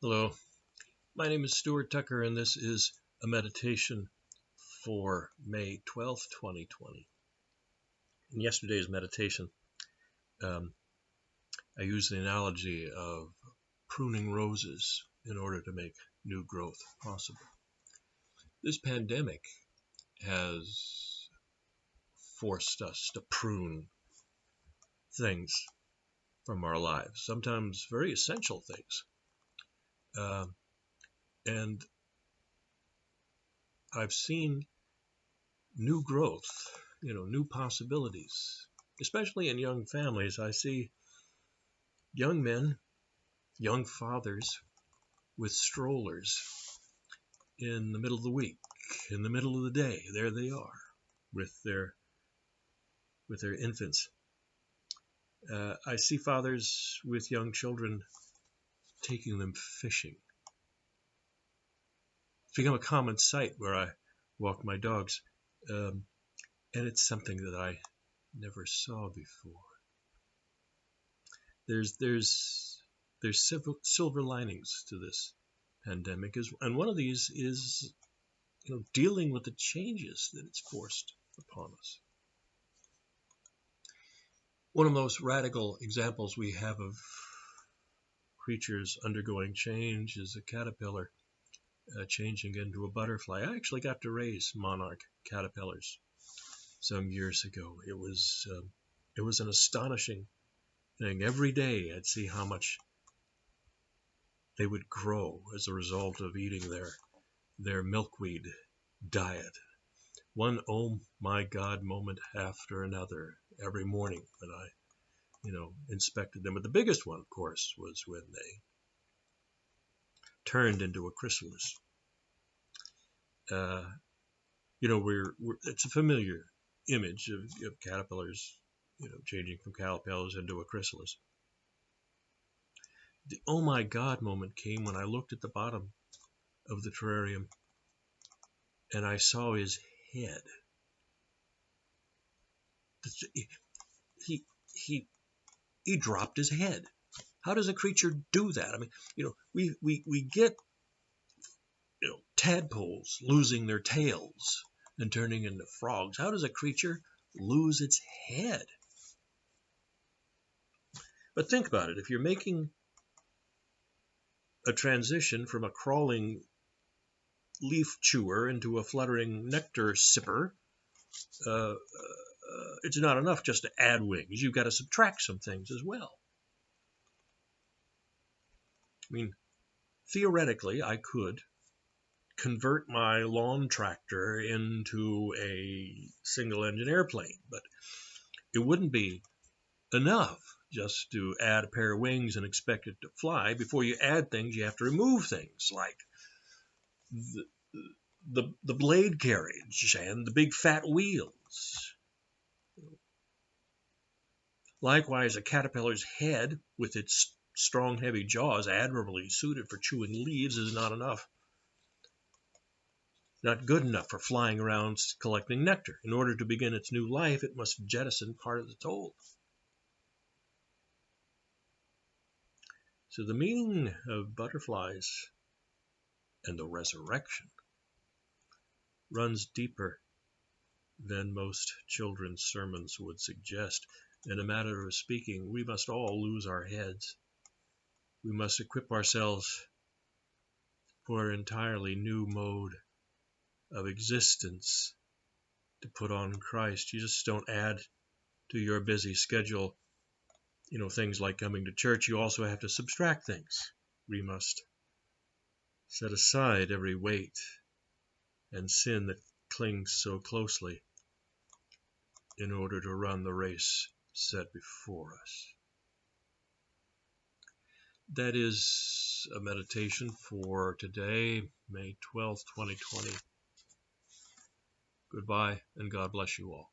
Hello, my name is Stuart Tucker, and this is a meditation for May 12th, 2020. In yesterday's meditation, I used the analogy of pruning roses in order to make new growth possible. This pandemic has forced us to prune things from our lives, sometimes very essential things. And I've seen new growth, new possibilities, especially in young families. I see young men, young fathers with strollers in the middle of the week, in the middle of the day. There they are with their infants. I see fathers with young children taking them fishing. It's become a common sight where I walk my dogs, and it's something that I never saw before. There's several silver linings to this pandemic, and one of these is dealing with the changes that it's forced upon us. One of the most radical examples we have of creatures undergoing change is a caterpillar changing into a butterfly. I actually got to raise monarch caterpillars some years ago. It was an astonishing thing. Every day I'd see how much they would grow as a result of eating their milkweed diet. One oh my God moment after another every morning when I inspected them. But the biggest one, of course, was when they turned into a chrysalis. It's a familiar image of caterpillars, changing from caterpillars into a chrysalis. The oh my God moment came when I looked at the bottom of the terrarium and I saw his head. He dropped his head. How does a creature do that? I mean, we get tadpoles losing their tails and turning into frogs. How does a creature lose its head? But think about it. If you're making a transition from a crawling leaf chewer into a fluttering nectar sipper, it's not enough just to add wings. You've got to subtract some things as well. I mean, theoretically, I could convert my lawn tractor into a single-engine airplane, but it wouldn't be enough just to add a pair of wings and expect it to fly. Before you add things, you have to remove things like the blade carriage and the big fat wheels. Likewise, a caterpillar's head with its strong, heavy jaws, admirably suited for chewing leaves, is not enough. Not good enough for flying around collecting nectar. In order to begin its new life, it must jettison part of its old. So the meaning of butterflies and the resurrection runs deeper than most children's sermons would suggest. In a matter of speaking, we must all lose our heads. We must equip ourselves for an entirely new mode of existence to put on Christ. You just don't add to your busy schedule, things like coming to church. You also have to subtract things. We must set aside every weight and sin that clings so closely in order to run the race set before us. That is a meditation for today, May 12th, 2020. Goodbye, and God bless you all.